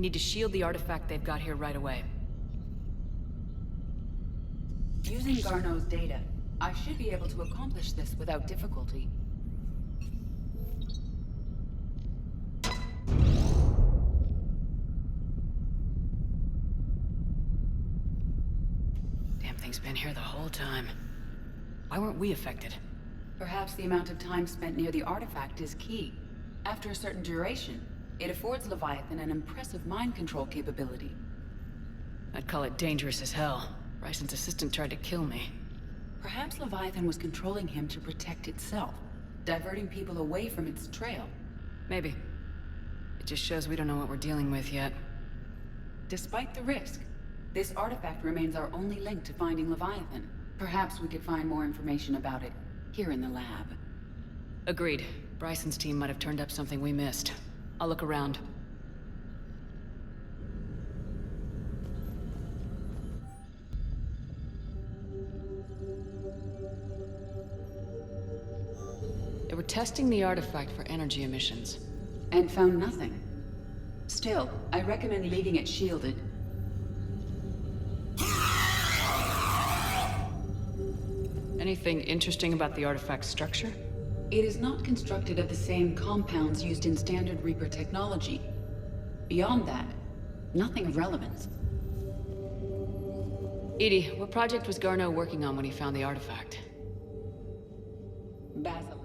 need to shield the artifact they've got here right away. Using Garneau's data, I should be able to accomplish this without difficulty. Damn thing's been here the whole time. Why weren't we affected? Perhaps the amount of time spent near the artifact is key. After a certain duration, it affords Leviathan an impressive mind control capability. I'd call it dangerous as hell. Bryson's assistant tried to kill me. Perhaps Leviathan was controlling him to protect itself, diverting people away from its trail. Maybe. It just shows we don't know what we're dealing with yet. Despite the risk, this artifact remains our only link to finding Leviathan. Perhaps we could find more information about it here in the lab. Agreed. Bryson's team might have turned up something we missed. I'll look around. They were testing the artifact for energy emissions. And found nothing. Still, I recommend leaving it shielded. Anything interesting about the artifact's structure? It is not constructed of the same compounds used in standard Reaper technology. Beyond that, nothing of relevance. Edie, what project was Garneau working on when he found the artifact? Basilisk.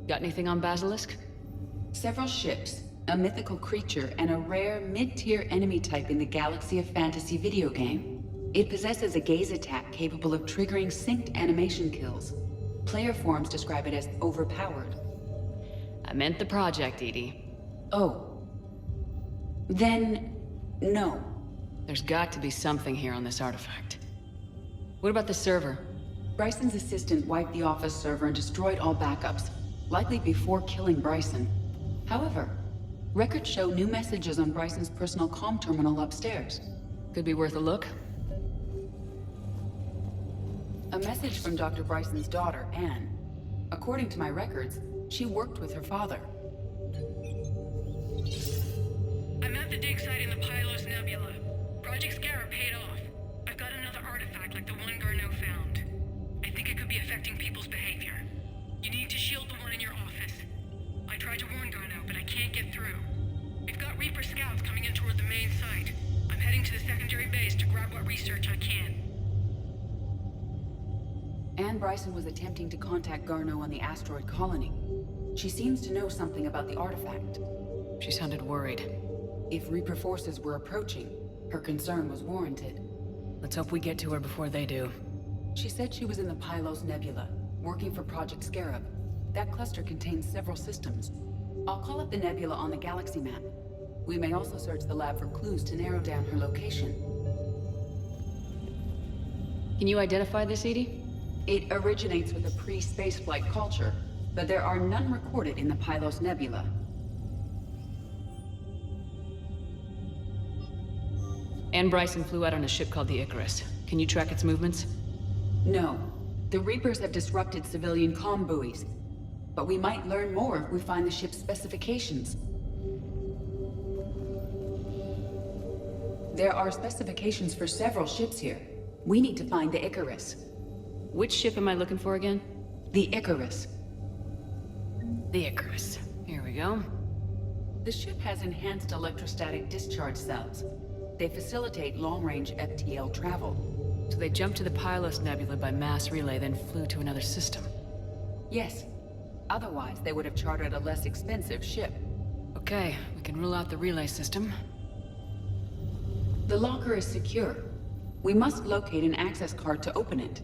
Got anything on Basilisk? Several ships, a mythical creature, and a rare mid-tier enemy type in the Galaxy of Fantasy video game. It possesses a gaze attack capable of triggering synced animation kills. Player forums describe it as overpowered. I meant the project, Edie. Oh. Then, no. There's got to be something here on this artifact. What about the server? Bryson's assistant wiped the office server and destroyed all backups, likely before killing Bryson. However, records show new messages on Bryson's personal comm terminal upstairs. Could be worth a look. A message from Dr. Bryson's daughter, Anne. According to my records, she worked with her father. I'm at the dig site in the Pylos Nebula. Project Scarab paid off. I've got another artifact like the one Garneau found. I think it could be affecting people's behavior. You need to shield the one in your office. I tried to warn Garneau, but I can't get through. We've got Reaper scouts coming in toward the main site. I'm heading to the secondary base to grab what research I can. Anne Bryson was attempting to contact Garneau on the asteroid colony. She seems to know something about the artifact. She sounded worried. If Reaper forces were approaching, her concern was warranted. Let's hope we get to her before they do. She said she was in the Pylos Nebula, working for Project Scarab. That cluster contains several systems. I'll call up the nebula on the galaxy map. We may also search the lab for clues to narrow down her location. Can you identify this, Edie? It originates with a pre-spaceflight culture, but there are none recorded in the Pylos Nebula. Anne Bryson flew out on a ship called the Icarus. Can you track its movements? No. The Reapers have disrupted civilian comm buoys. But we might learn more if we find the ship's specifications. There are specifications for several ships here. We need to find the Icarus. Which ship am I looking for again? The Icarus. The Icarus. Here we go. The ship has enhanced electrostatic discharge cells. They facilitate long-range FTL travel. So they jumped to the Pylos Nebula by mass relay, then flew to another system. Yes. Otherwise, they would have chartered a less expensive ship. Okay, we can rule out the relay system. The locker is secure. We must locate an access card to open it.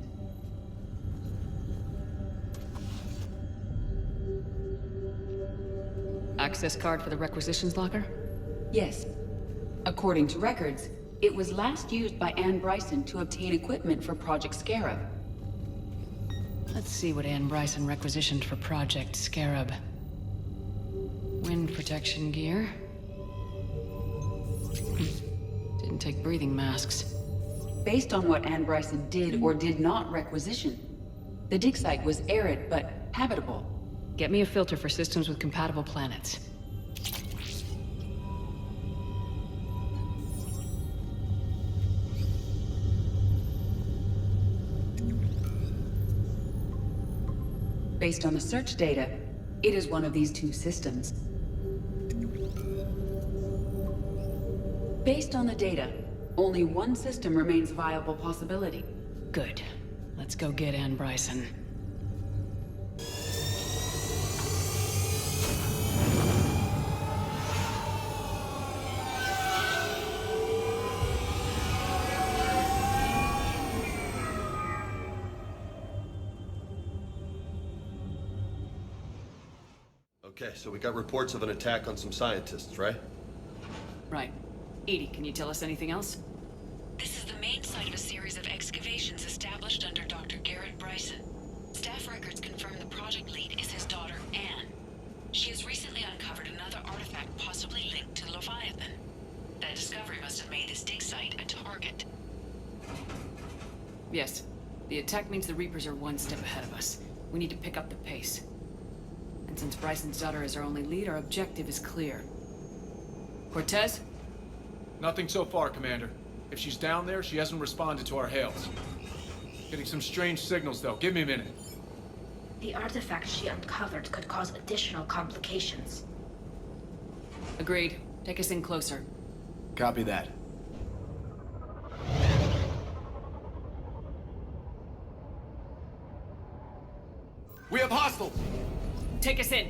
Access card for the requisitions locker? Yes. According to records, it was last used by Anne Bryson to obtain equipment for Project Scarab. Let's see what Anne Bryson requisitioned for Project Scarab. Wind protection gear. Didn't take breathing masks. Based on what Anne Bryson did or did not requisition, the dig site was arid but habitable. Get me a filter for systems with compatible planets. Based on the search data, it is one of these two systems. Based on the data, only one system remains a viable possibility. Good. Let's go get Ann Bryson. Okay, so we got reports of an attack on some scientists, right? Right. Edie, can you tell us anything else? This is the main site of a series of excavations established under Dr. Garrett Bryson. Staff records confirm the project lead is his daughter, Anne. She has recently uncovered another artifact possibly linked to Leviathan. That discovery must have made this dig site a target. Yes. The attack means the Reapers are one step ahead of us. We need to pick up the pace. And since Bryson's daughter is our only lead, our objective is clear. Cortez? Nothing so far, Commander. If she's down there, she hasn't responded to our hails. Getting some strange signals, though. Give me a minute. The artifact she uncovered could cause additional complications. Agreed. Take us in closer. Copy that. We have hostiles! Take us in!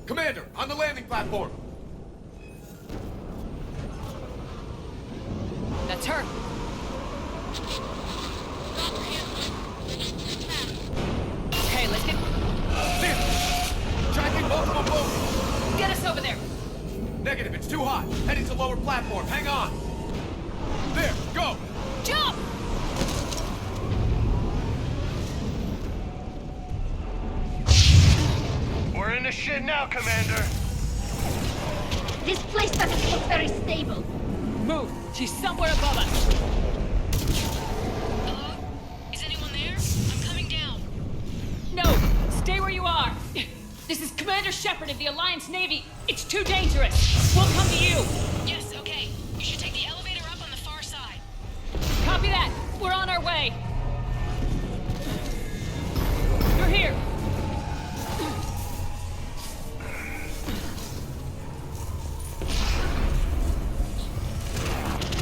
Commander, on the landing platform! That's her! Okay, let's get... There! Tracking multiple boats! Get us over there! Negative, it's too hot. Heading to lower platform. Hang on! There, go! Jump! We're in the shit now, Commander! This place doesn't look very stable. Move! She's somewhere above us! Hello? Is anyone there? I'm coming down. No! Stay where you are! This is Commander Shepard of the Alliance Navy! It's too dangerous! We'll come to you! Yes, okay. You should take the elevator up on the far side. Copy that! We're on our way! You're here!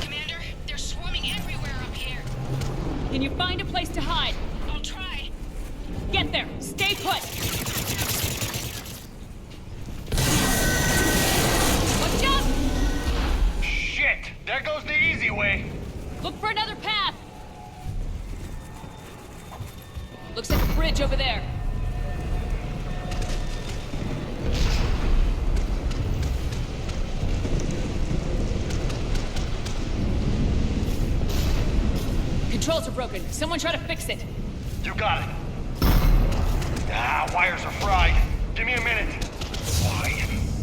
Commander, they're swarming everywhere up here. Can you find a place to hide? I'll try. Get there! Stay put! Watch out! Shit! There goes the easy way! Look for another path! Looks like a bridge over there. Controls are broken. Someone try to fix it. You got it. Ah, wires are fried. Give me a minute. Why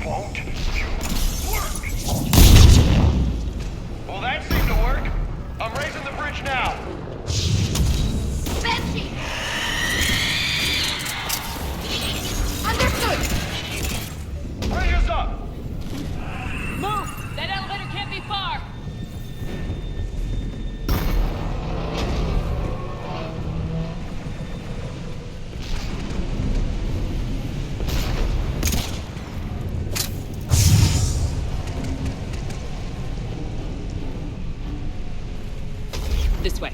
won't you work? Well, that seemed to work. I'm raising the bridge now. Banshee! Understood! Bridge is up. Move! That elevator can't be far! This way.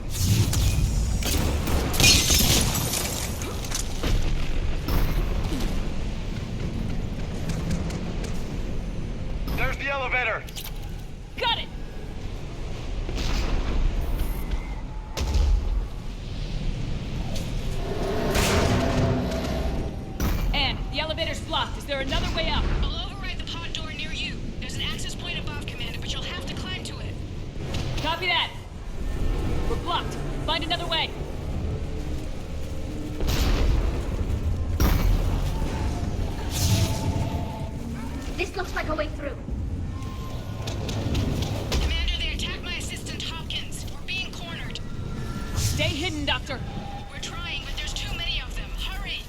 There's the elevator. Got it! Anne, the elevator's blocked. Is there another way up? I'll override the pod door near you. There's an access point above, Commander, but you'll have to climb to it. Copy that. We're blocked. Find another way. This looks like a way through. Commander, they attacked my assistant Hopkins. We're being cornered. Stay hidden, Doctor. We're trying, but there's too many of them. Hurry!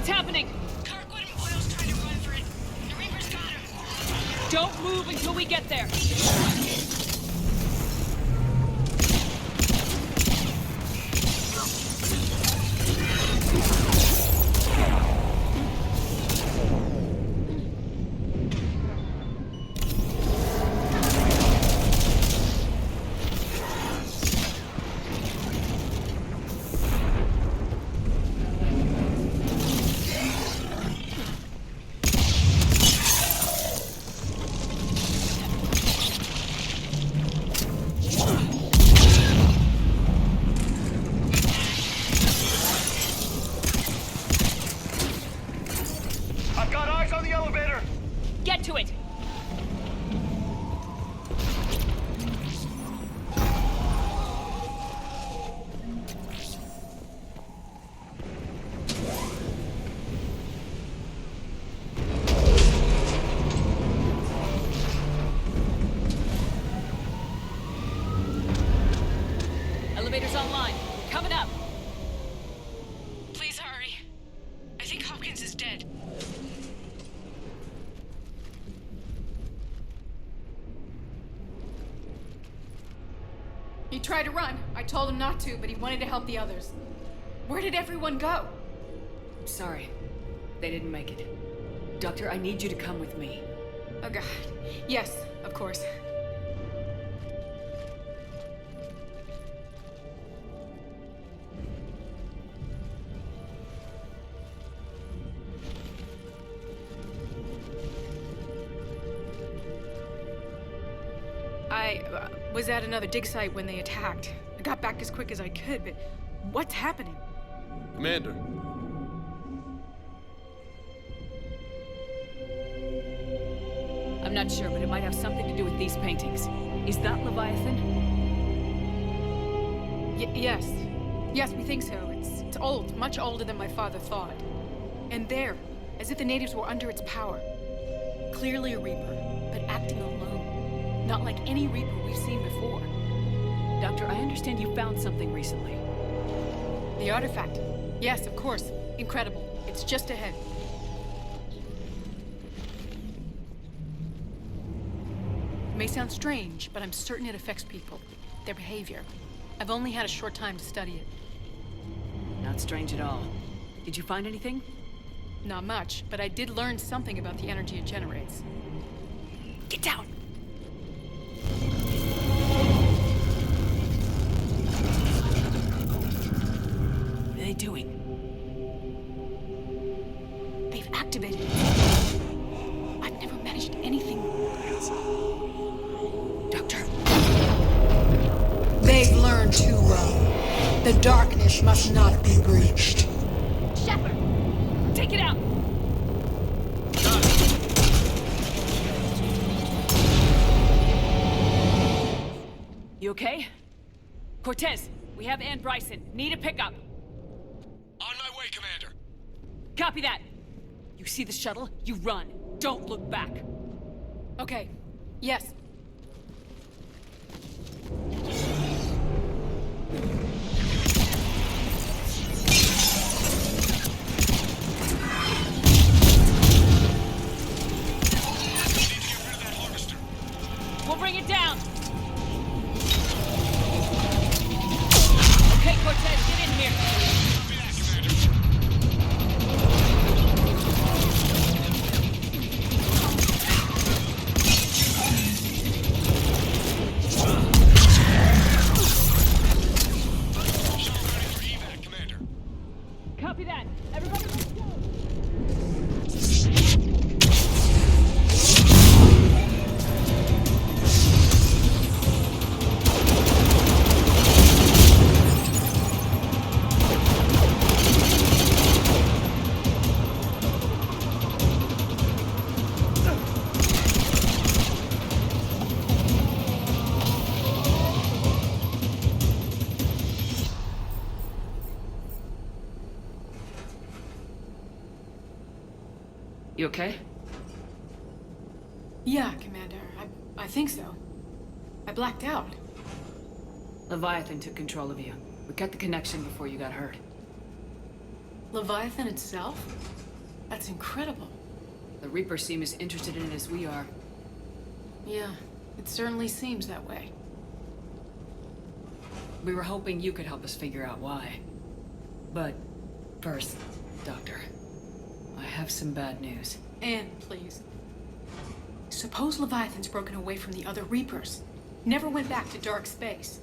What's happening? Kirkwood and Boyle's trying to run for it. The Reaper's got him. Don't move until we get there. I've got eyes on the elevator. Get to it! Elevator's online. Coming up. Please hurry. I think Hopkins is dead. He tried to run. I told him not to, but he wanted to help the others. Where did everyone go? Sorry. They didn't make it. Doctor, I need you to come with me. Oh god. Yes, of course. I was at another dig site when they attacked. I got back as quick as I could, but what's happening? Commander, I'm not sure, but it might have something to do with these paintings. Is that Leviathan? Yes. Yes, we think so. It's old, much older than my father thought. And there, as if the natives were under its power. Clearly a Reaper, but acting alone. Not like any Reaper we've seen before. Doctor, I understand you found something recently. The artifact. Yes, of course. Incredible. It's just ahead. It may sound strange, but I'm certain it affects people. Their behavior. I've only had a short time to study it. Not strange at all. Did you find anything? Not much, but I did learn something about the energy it generates. Get down! What are they doing? They've activated it. I've never managed anything. Doctor! They've learned too well. The darkness must not be breached. Shepard! Take it out! You okay? Cortez, we have Ann Bryson. Need a pickup. on my way, Commander. Copy that. You see the shuttle? You run. Don't look back. Okay. Yes. We'll bring it down. Okay, Cortez, get in here. Copy that, Commander. Shuttle ready for evac, Commander. Copy that. Everybody, let's go. You okay? Yeah, Commander. I think so. I blacked out. Leviathan took control of you. We cut the connection before you got hurt. Leviathan itself? That's incredible. The Reapers seem as interested in it as we are. Yeah, it certainly seems that way. We were hoping you could help us figure out why. But first, Doctor, I have some bad news. Anne, please. Suppose Leviathan's broken away from the other Reapers. Never went back to dark space.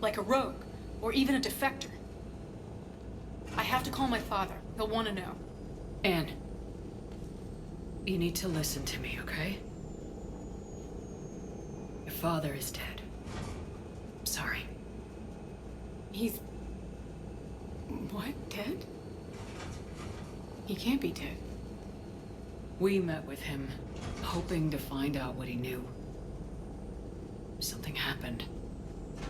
Like a rogue, or even a defector. I have to call my father. He'll want to know. Anne, you need to listen to me, okay? Your father is dead. I'm sorry. He's... What? Dead? He can't be dead. We met with him, hoping to find out what he knew. Something happened.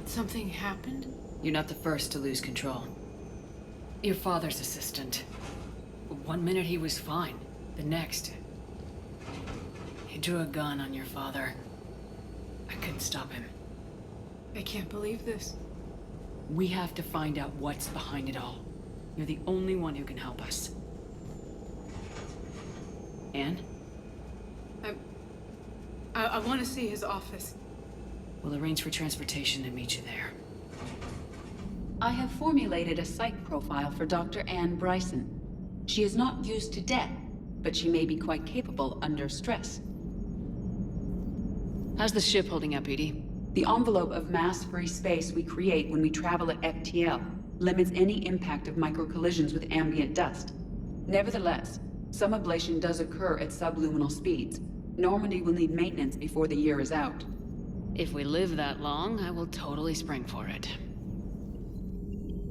Something happened? You're not the first to lose control. Your father's assistant. One minute he was fine. The next... he drew a gun on your father. I couldn't stop him. I can't believe this. We have to find out what's behind it all. You're the only one who can help us. Anne? I want to see his office. We'll arrange for transportation and meet you there. I have formulated a psych profile for Dr. Anne Bryson. She is not used to death, but she may be quite capable under stress. How's the ship holding up, Edie? The envelope of mass-free space we create when we travel at FTL limits any impact of microcollisions with ambient dust. Nevertheless, some ablation does occur at subluminal speeds. Normandy will need maintenance before the year is out. If we live that long, I will totally spring for it.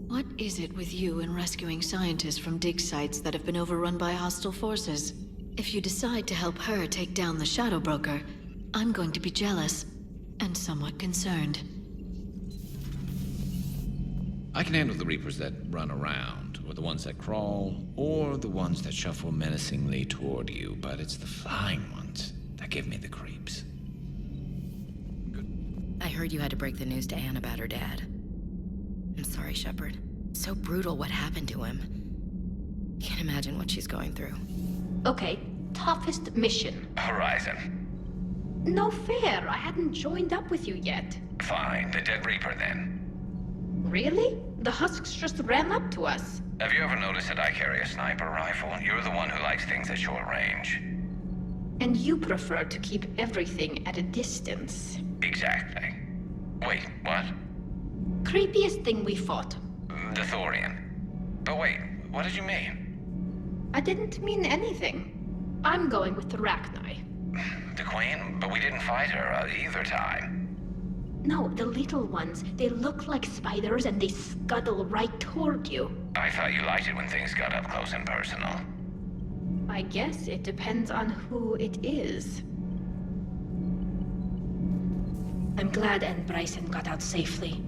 What is it with you and rescuing scientists from dig sites that have been overrun by hostile forces? If you decide to help her take down the Shadow Broker, I'm going to be jealous and somewhat concerned. I can handle the Reapers that run around, or the ones that crawl, or the ones that shuffle menacingly toward you, but it's the flying ones that give me the creeps. I heard you had to break the news to Anne about her dad. I'm sorry, Shepard. So brutal what happened to him. Can't imagine what she's going through. Okay, toughest mission. Horizon. No fair, I hadn't joined up with you yet. Fine, the Dead Reaper then. Really? The husks just ran up to us. Have you ever noticed that I carry a sniper rifle? You're the one who likes things at short range. And you prefer to keep everything at a distance. Exactly. Wait, what? Creepiest thing we fought. The Thorian. But wait, what did you mean? I didn't mean anything. I'm going with the Rachni. The Queen? But we didn't fight her either time. No, the little ones. They look like spiders and they scuttle right toward you. I thought you liked it when things got up close and personal. I guess it depends on who it is. I'm glad Anne Bryson got out safely.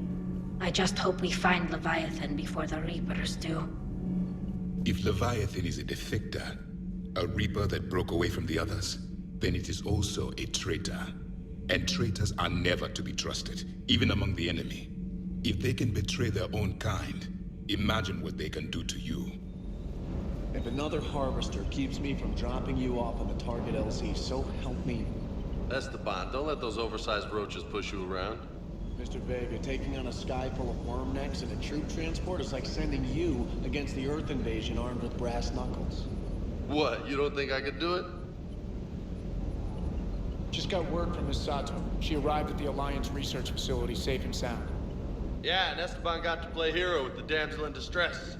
I just hope we find Leviathan before the Reapers do. If Leviathan is a defector, a Reaper that broke away from the others, then it is also a traitor. And traitors are never to be trusted, even among the enemy. If they can betray their own kind, imagine what they can do to you. If another Harvester keeps me from dropping you off on the target LZ, so help me. Esteban, don't let those oversized roaches push you around. Mr. Vega, taking on a sky full of worm necks and a troop transport is like sending you against the Earth invasion armed with brass knuckles. What, you don't think I could do it? Just got word from Miss Sato. She arrived at the Alliance research facility safe and sound. Yeah, and Esteban got to play hero with the damsel in distress.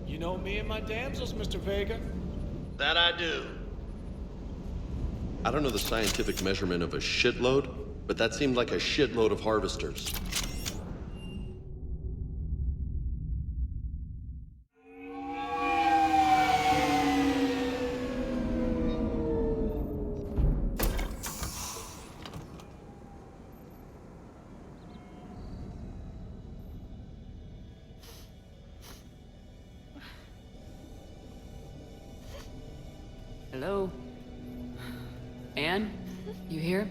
You know me and my damsels, Mr. Vega. That I do. I don't know the scientific measurement of a shitload, but that seemed like a shitload of harvesters. Hello? Anne? You here?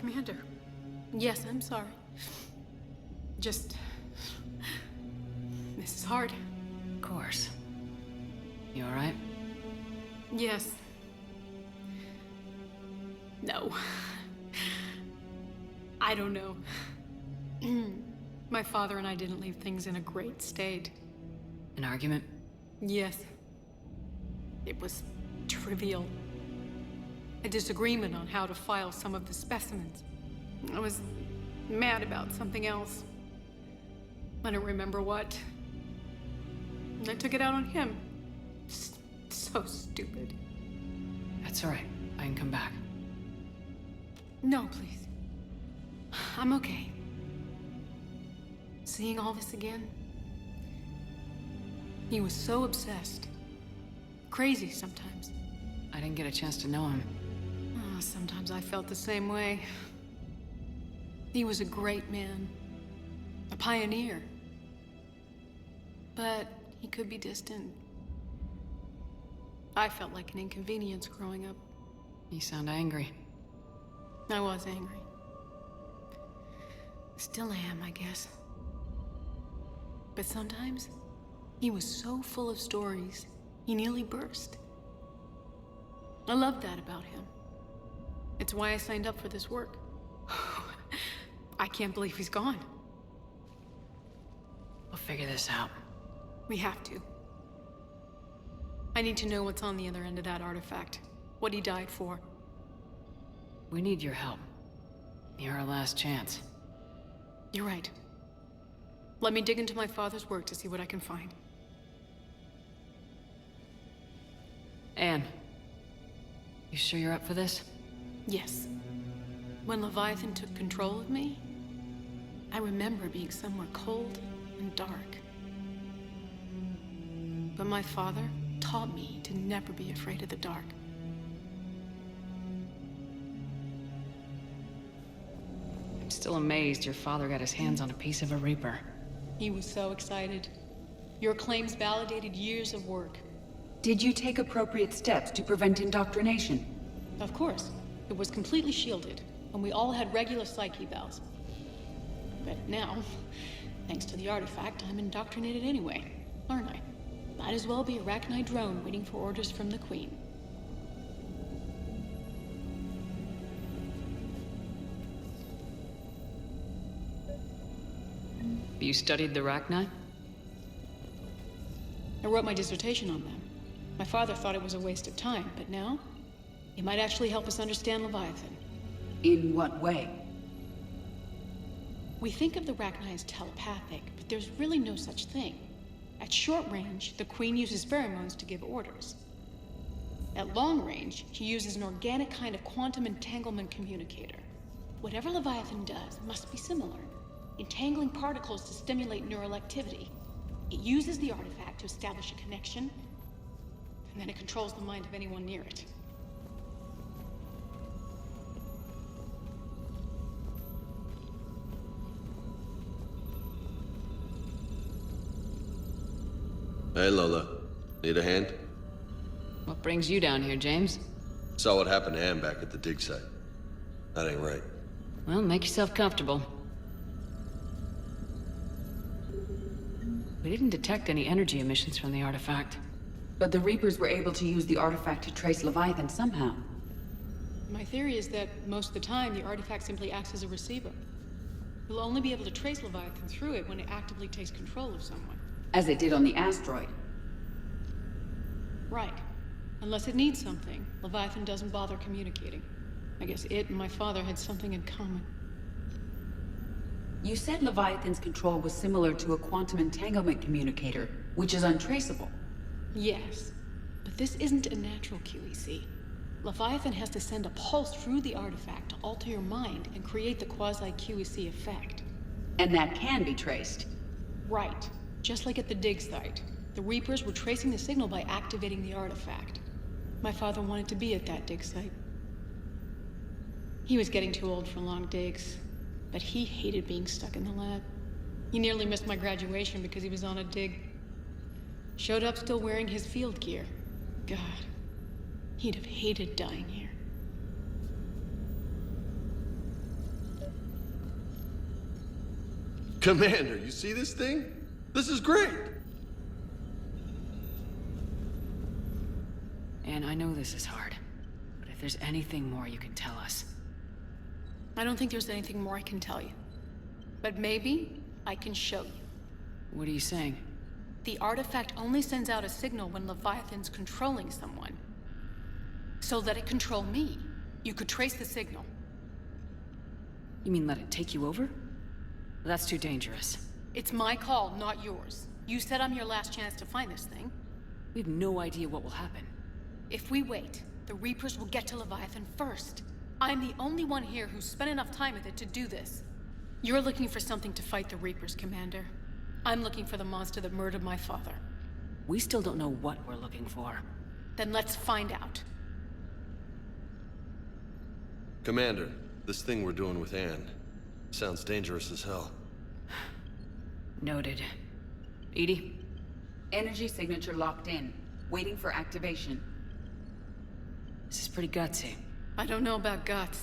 Commander. Yes, I'm sorry. Just... This is hard. Of course. You alright? Yes. No. I don't know. My father and I didn't leave things in a great state. An argument? Yes. It was trivial. A disagreement on how to file some of the specimens. I was mad about something else. I don't remember what. And I took it out on him. So stupid. That's alright. I can come back. No, please. I'm okay. Seeing all this again? He was so obsessed. Crazy sometimes. I didn't get a chance to know him. Oh, sometimes I felt the same way. He was a great man. A pioneer. But he could be distant. I felt like an inconvenience growing up. You sound angry. I was angry. Still am, I guess. But sometimes, he was so full of stories, he nearly burst. I loved that about him. It's why I signed up for this work. I can't believe he's gone. We'll figure this out. We have to. I need to know what's on the other end of that artifact. What he died for. We need your help. You're our last chance. You're right. Let me dig into my father's work to see what I can find. Anne, you sure you're up for this? Yes. When Leviathan took control of me, I remember being somewhere cold and dark. But my father taught me to never be afraid of the dark. I'm still amazed your father got his hands on a piece of a Reaper. He was so excited. Your claims validated years of work. Did you take appropriate steps to prevent indoctrination? Of course. It was completely shielded, and we all had regular psych evals. But now, thanks to the artifact, I'm indoctrinated anyway, aren't I? Might as well be a Arachnite drone waiting for orders from the Queen. You studied the Arachnite? I wrote my dissertation on them. My father thought it was a waste of time, but now, it might actually help us understand Leviathan. In what way? We think of the Arachnite as telepathic, but there's really no such thing. At short range, the Queen uses pheromones to give orders. At long range, she uses an organic kind of quantum entanglement communicator. Whatever Leviathan does must be similar, entangling particles to stimulate neural activity. It uses the artifact to establish a connection, and then it controls the mind of anyone near it. Hey, Lola. Need a hand? What brings you down here, James? Saw what happened to Ann back at the dig site. That ain't right. Well, make yourself comfortable. We didn't detect any energy emissions from the artifact. But the Reapers were able to use the artifact to trace Leviathan somehow. My theory is that most of the time, the artifact simply acts as a receiver. We'll only be able to trace Leviathan through it when it actively takes control of someone. As it did on the asteroid. Right. Unless it needs something, Leviathan doesn't bother communicating. I guess it and my father had something in common. You said Leviathan's control was similar to a quantum entanglement communicator, which is untraceable. Yes, but this isn't a natural QEC. Leviathan has to send a pulse through the artifact to alter your mind and create the quasi-QEC effect. And that can be traced. Right. Just like at the dig site. The Reapers were tracing the signal by activating the artifact. My father wanted to be at that dig site. He was getting too old for long digs, but he hated being stuck in the lab. He nearly missed my graduation because he was on a dig. Showed up still wearing his field gear. God, he'd have hated dying here. Commander, you see this thing? This is great! And I know this is hard, but if there's anything more you can tell us. I don't think there's anything more I can tell you. But maybe I can show you. What are you saying? The artifact only sends out a signal when Leviathan's controlling someone. So let it control me. You could trace the signal. You mean let it take you over? That's too dangerous. It's my call, not yours. You said I'm your last chance to find this thing. We have no idea what will happen. If we wait, the Reapers will get to Leviathan first. I'm the only one here who's spent enough time with it to do this. You're looking for something to fight the Reapers, Commander. I'm looking for the monster that murdered my father. We still don't know what we're looking for. Then let's find out. Commander, this thing we're doing with Anne sounds dangerous as hell. Noted. Edie? Energy signature locked in, waiting for activation. This is pretty gutsy. I don't know about guts.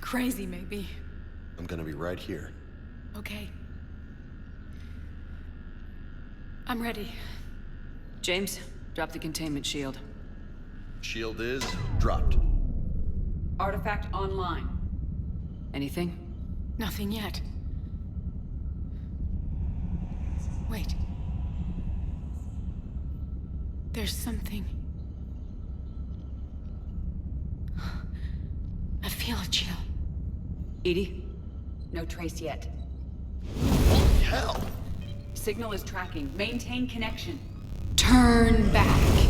Crazy, maybe. I'm gonna be right here. Okay. I'm ready. James, drop the containment shield. Shield is dropped. Artifact online. Anything? Nothing yet. Wait. There's something. I feel a chill. Edie? No trace yet. Holy hell! Signal is tracking. Maintain connection. Turn back.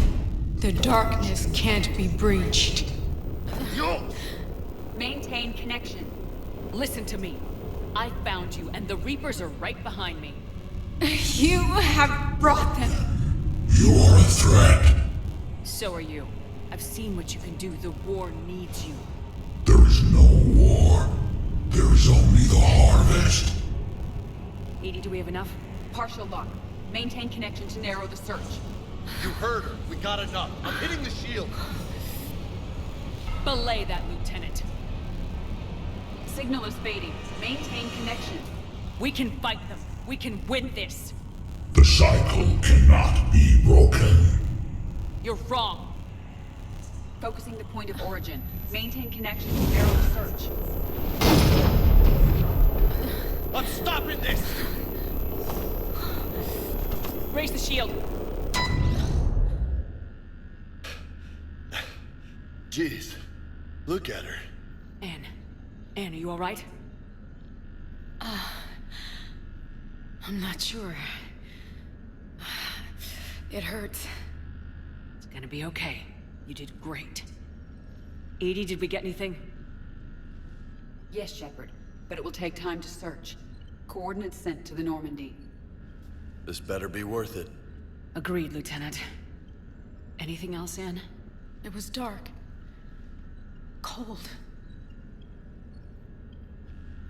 The darkness can't be breached. Yo! Maintain connection. Listen to me. I found you, and the Reapers are right behind me. You have brought them. You are a threat. So are you. I've seen what you can do. The war needs you. There is no war. There is only the harvest. Edie, do we have enough? Partial lock. Maintain connection to narrow the search. You heard her. We got enough. I'm hitting the shield. Belay that, Lieutenant. Signal is fading. Maintain connection. We can fight them. We can win this. The cycle cannot be broken. You're wrong. Focusing the point of origin. Maintain connection to narrow the search. I'm stopping this! Raise the shield. Jeez. Look at her. Anne. Anne, are you all right? I'm not sure. It hurts. It's gonna be okay. You did great. Edie, did we get anything? Yes, Shepard. But it will take time to search. Coordinates sent to the Normandy. This better be worth it. Agreed, Lieutenant. Anything else, Anne? It was dark. Cold.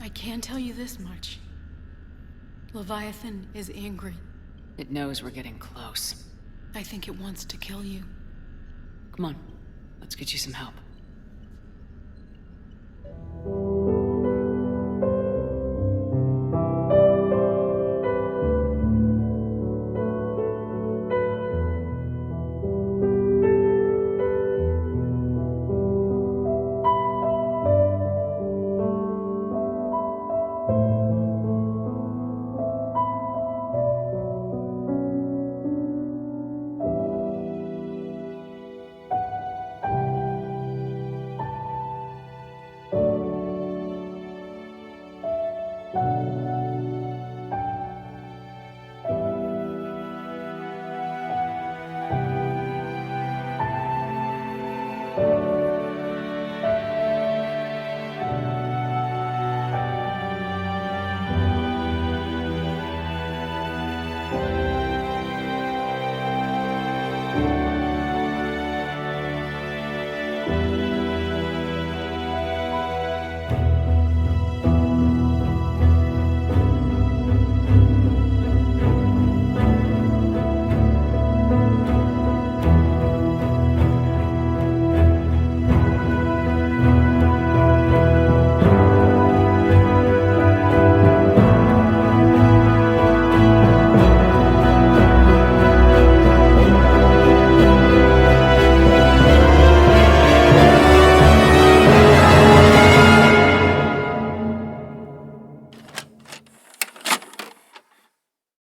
I can tell you this much. Leviathan is angry. It knows we're getting close. I think it wants to kill you. Come on. Let's get you some help.